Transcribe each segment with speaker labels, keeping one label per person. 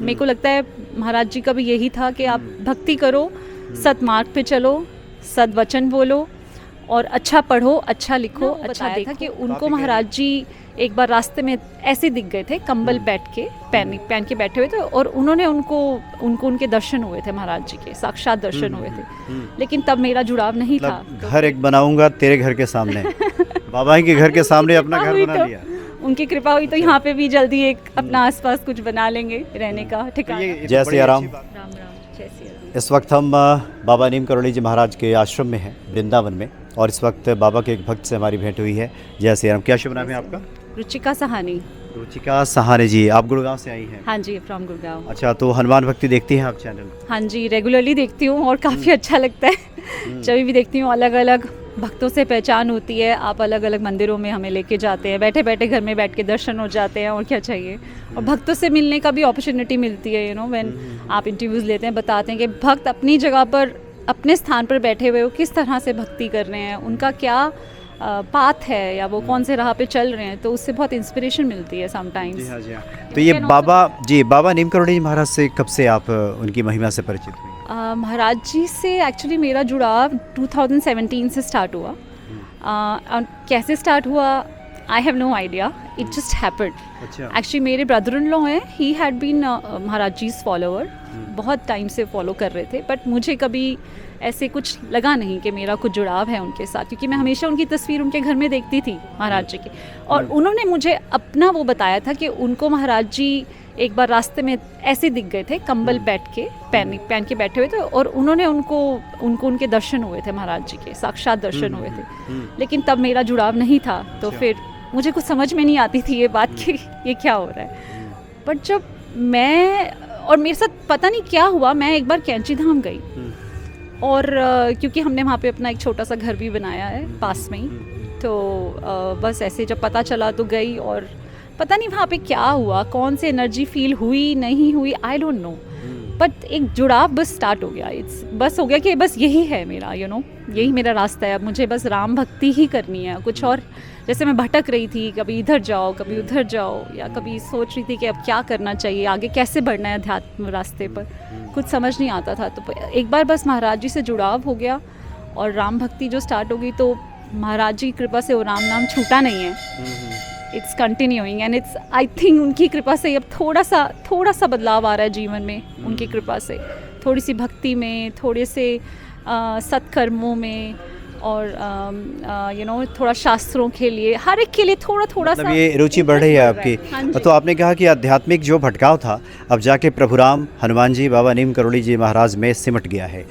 Speaker 1: मेरे को लगता है महाराज जी का भी यही था कि आप भक्ति करो, सतमार्ग पे चलो, सद्वचन बोलो और अच्छा पढ़ो, अच्छा लिखो, अच्छा देखो। था कि उनको महाराज जी एक बार रास्ते में ऐसे दिख गए थे, कंबल बैठ के पहन के बैठे हुए थे और उन्होंने उनके दर्शन हुए थे, महाराज जी के साक्षात दर्शन हुए थे। लेकिन तब मेरा जुड़ाव नहीं था।
Speaker 2: घर एक बनाऊंगा तेरे घर के सामने बाबा के घर के सामने अपना घर बना लिया।
Speaker 1: उनकी कृपा हुई तो यहाँ पे भी जल्दी एक अपना आसपास कुछ बना लेंगे रहने का ठिकाना।
Speaker 2: जय सिया राम।
Speaker 1: राम राम, जय सिया राम।
Speaker 2: इस वक्त हम बाबा नीम करोली जी महाराज के आश्रम में हैं, वृंदावन में, और इस वक्त बाबा के एक भक्त से हमारी भेंट हुई है। जय सिया राम। क्या शुभ नाम है आपका?
Speaker 1: रुचिका सहानी।
Speaker 2: रुचिका सहानी जी, आप गुड़गांव से आई हैं?
Speaker 1: हाँ जी, फ्रॉम गुड़गांव।
Speaker 2: अच्छा, तो हनुमान भक्ति देखती हैं आप चैनल?
Speaker 1: हाँ जी, रेगुलरली देखती हूँ और काफ़ी अच्छा लगता है। जब भी देखती हूँ अलग अलग भक्तों से पहचान होती है। आप अलग अलग मंदिरों में हमें लेके जाते हैं, बैठे बैठे घर में बैठ के दर्शन हो जाते हैं, और क्या चाहिए। और भक्तों से मिलने का भी अपॉर्चुनिटी मिलती है, व्हेन आप इंटरव्यूज़ लेते हैं, बताते हैं कि भक्त अपनी जगह पर, अपने स्थान पर बैठे हुए वो किस तरह से भक्ति कर रहे हैं, उनका क्या पाथ है या वो कौन से राह पे चल रहे हैं, तो उससे बहुत इंस्पिरेशन मिलती है समटाइम्स।
Speaker 2: जी हाँ, जी हाँ। तो ये बाबा नीम करोली जी महाराज से कब से आप उनकी महिमा से परिचित हुई?
Speaker 1: महाराज जी से एक्चुअली मेरा जुड़ाव 2017 से स्टार्ट हुआ। और कैसे स्टार्ट हुआ, I have no idea, it just happened. Actually मेरे ब्रदर इन लॉ हैं, he had been Maharaj ji follower, बहुत टाइम से फॉलो कर रहे थे, बट मुझे कभी ऐसे कुछ लगा नहीं कि मेरा कुछ जुड़ाव है उनके साथ, क्योंकि मैं हमेशा उनकी तस्वीर उनके घर में देखती थी महाराज जी की। और उन्होंने मुझे अपना वो बताया था कि उनको महाराज जी एक बार रास्ते में ऐसे दिख गए थे, कंबल बैठ के पहन के बैठे हुए थे और उन्होंने उनके दर्शन हुए थे, महाराज जी के साक्षात दर्शन हुए थे। लेकिन तब मेरा जुड़ाव नहीं था, तो फिर मुझे कुछ समझ में नहीं आती थी ये बात कि ये क्या हो रहा है। बट जब मैं, और मेरे साथ पता नहीं क्या हुआ, मैं एक बार कैंची धाम गई और क्योंकि हमने वहाँ पे अपना एक छोटा सा घर भी बनाया है पास में ही, तो बस ऐसे जब पता चला तो गई, और पता नहीं वहाँ पे क्या हुआ, कौन सी एनर्जी फील हुई नहीं हुई, आई डोंट नो, बट एक जुड़ाव बस स्टार्ट हो गया। बस हो गया कि बस यही है मेरा, यही मेरा रास्ता है, अब मुझे बस राम भक्ति ही करनी है। कुछ और, जैसे मैं भटक रही थी, कभी इधर जाओ कभी उधर जाओ, या कभी सोच रही थी कि अब क्या करना चाहिए, आगे कैसे बढ़ना है अध्यात्म रास्ते पर, कुछ समझ नहीं आता था। तो एक बार बस महाराज जी से जुड़ाव हो गया और राम भक्ति जो स्टार्ट हो गई, तो महाराज जी की कृपा से वो राम नाम छूटा नहीं है, it's continuing, and it's, I think उनकी कृपा से अब थोड़ा सा बदलाव आ रहा है जीवन में, उनकी कृपा से थोड़ी सी भक्ति में, थोड़े से सत्कर्मों में, और थोड़ा शास्त्रों के लिए, हर एक के लिए थोड़ा मतलब सा
Speaker 2: ये रुचि बढ़ रही है आपकी। हाँ, तो आपने कहा कि आध्यात्मिक जो भटकाव था अब जाके प्रभु राम हनुमान जी बाबा नीम करोली जी महाराज में सिमट गया है,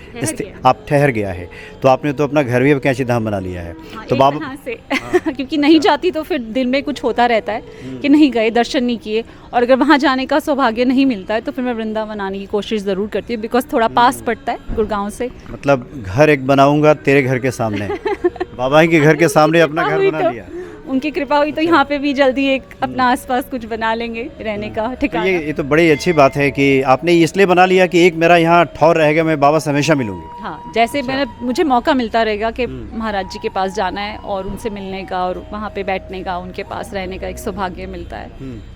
Speaker 2: आप ठहर गया है, तो आपने तो अपना घर भी अब कैंची धाम बना लिया है।
Speaker 1: हाँ,
Speaker 2: तो बाबा
Speaker 1: से क्योंकि नहीं जाती तो फिर दिल में कुछ होता रहता है कि नहीं गए, दर्शन नहीं किए, और अगर वहाँ जाने का सौभाग्य नहीं मिलता है तो फिर मैं वृंदावन आने की कोशिश ज़रूर करती हूँ, बिकॉज थोड़ा पास पड़ता है गुड़गांव से।
Speaker 2: मतलब घर एक बनाऊंगा तेरे घर के सामने बाबा के घर के सामने अपना घर बना लिया।
Speaker 1: उनकी कृपा हुई तो यहाँ पे भी जल्दी एक अपना आसपास कुछ बना लेंगे रहने का ठिकाना।
Speaker 2: ये तो बड़ी अच्छी बात है कि आपने इसलिए बना लिया कि एक मेरा यहाँ ठौर रहेगा, मैं बाबा से हमेशा मिलूंगी।
Speaker 1: हाँ, जैसे मुझे मौका मिलता रहेगा कि महाराज जी के पास जाना है और उनसे मिलने का और वहाँ पे बैठने का, उनके पास रहने का एक सौभाग्य मिलता है।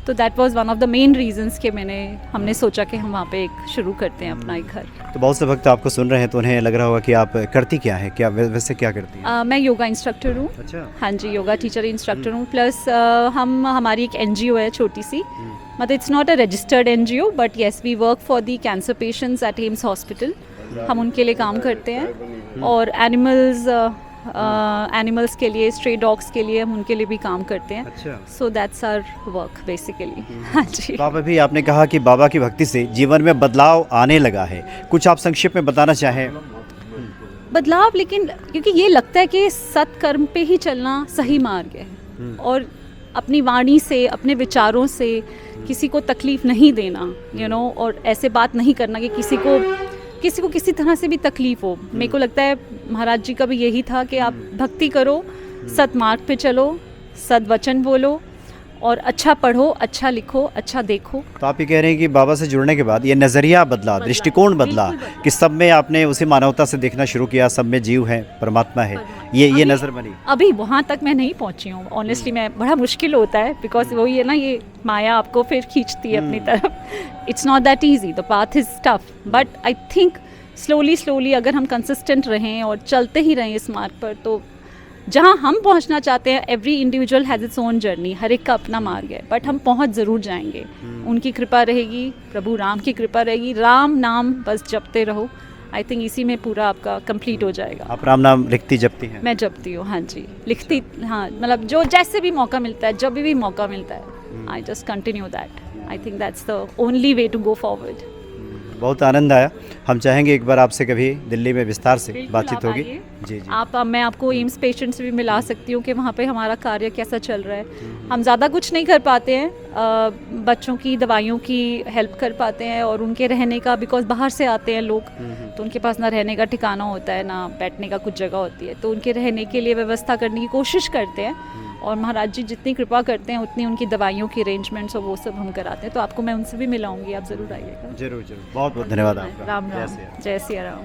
Speaker 1: तो that was one of the main reasons कि हमने सोचा कि हम वहाँ पे एक शुरू करते हैं अपना एक घर।
Speaker 2: तो बहुत से भक्त आपको सुन रहे हैं तो उन्हें लग रहा होगा कि आप करती क्या है, क्या वैसे क्या करती हैं?
Speaker 1: मैं योगा इंस्ट्रक्टर हूँ।
Speaker 2: अच्छा।
Speaker 1: हाँ जी, योगा टीचर इंस्ट्रक्टर हूँ, प्लस हमारी एक NGO है छोटी सी, मतलब it's not a registered NGO, but yes we work for the cancer patients at AIIMS hospital. हम उनके लिए काम करते हैं, और एनिमल्स के लिए, स्ट्रे डॉग्स के लिए हम उनके लिए भी काम करते हैं।
Speaker 2: अच्छा।
Speaker 1: So that's our work basically. हाँ जी।
Speaker 2: बाबा भी आपने कहा कि बाबा की भक्ति से जीवन में बदलाव आने लगा है, कुछ आप संक्षेप में बताना चाहें?
Speaker 1: बदलाव, लेकिन क्योंकि ये लगता है कि सत्कर्म पे ही चलना सही मार्ग है, और अपनी वाणी से, अपने विचारों से किसी को तकलीफ नहीं देना, और ऐसे बात नहीं करना कि किसी को किसी तरह से भी तकलीफ हो। मेरे को लगता है महाराज जी का भी यही था कि आप भक्ति करो, सतमार्ग पे चलो, सद्वचन बोलो और अच्छा पढ़ो, अच्छा लिखो, अच्छा देखो।
Speaker 2: तो आप ये कह रहे हैं कि बाबा से जुड़ने के बाद ये नज़रिया बदला, दृष्टिकोण बदला, कि सब में आपने उसी मानवता से देखना शुरू किया, सब में जीव है, परमात्मा है, ये नज़र बनी।
Speaker 1: अभी वहाँ तक मैं नहीं पहुँची हूँ ऑनेस्टली, मैं बड़ा मुश्किल होता है बिकॉज वही है ना, ये माया आपको फिर खींचती है अपनी तरफ। It's not that easy, the path is tough, but I think slowly अगर हम कंसिस्टेंट रहें और चलते ही रहें इस मार्ग पर, तो जहाँ हम पहुँचना चाहते हैं, every individual has its own journey, हर एक का अपना मार्ग है, बट हम पहुँच ज़रूर जाएंगे। उनकी कृपा रहेगी, प्रभु राम की कृपा रहेगी, राम नाम बस जपते रहो। आई थिंक इसी में पूरा आपका कंप्लीट हो जाएगा।
Speaker 2: आप राम नाम लिखती जपती हैं?
Speaker 1: मैं जपती हूँ, हाँ जी, लिखती, हाँ, मतलब जो जैसे भी मौका मिलता है, जब भी मौका मिलता है, I just continue that. I think that's the only way to go forward.
Speaker 2: बहुत आनंद आया। हम चाहेंगे एक बार आपसे कभी दिल्ली में विस्तार से
Speaker 1: बिल्कुल,
Speaker 2: बातचीत
Speaker 1: आप
Speaker 2: होगी।
Speaker 1: आइए।
Speaker 2: जी जी।
Speaker 1: मैं आपको एम्स पेशेंट से भी मिला सकती हूँ कि वहाँ पे हमारा कार्य कैसा चल रहा है। हम ज़्यादा कुछ नहीं कर पाते हैं, बच्चों की दवाइयों की हेल्प कर पाते हैं और उनके रहने का, बिकॉज बाहर से आते हैं लोग, तो उनके पास ना रहने का ठिकाना होता है, ना बैठने का कुछ जगह होती है, तो उनके रहने के लिए व्यवस्था करने की कोशिश करते हैं। और महाराज जी जितनी कृपा करते हैं उतनी उनकी दवाइयों की अरेंजमेंट्स और वो सब हम कराते हैं। तो आपको मैं उनसे भी मिलाऊंगी, आप ज़रूर आइएगा।
Speaker 2: जरूर जरूर। बहुत बहुत धन्यवाद आपका।
Speaker 1: राम राम,
Speaker 2: जय श्री राम।
Speaker 1: जय सिया राम।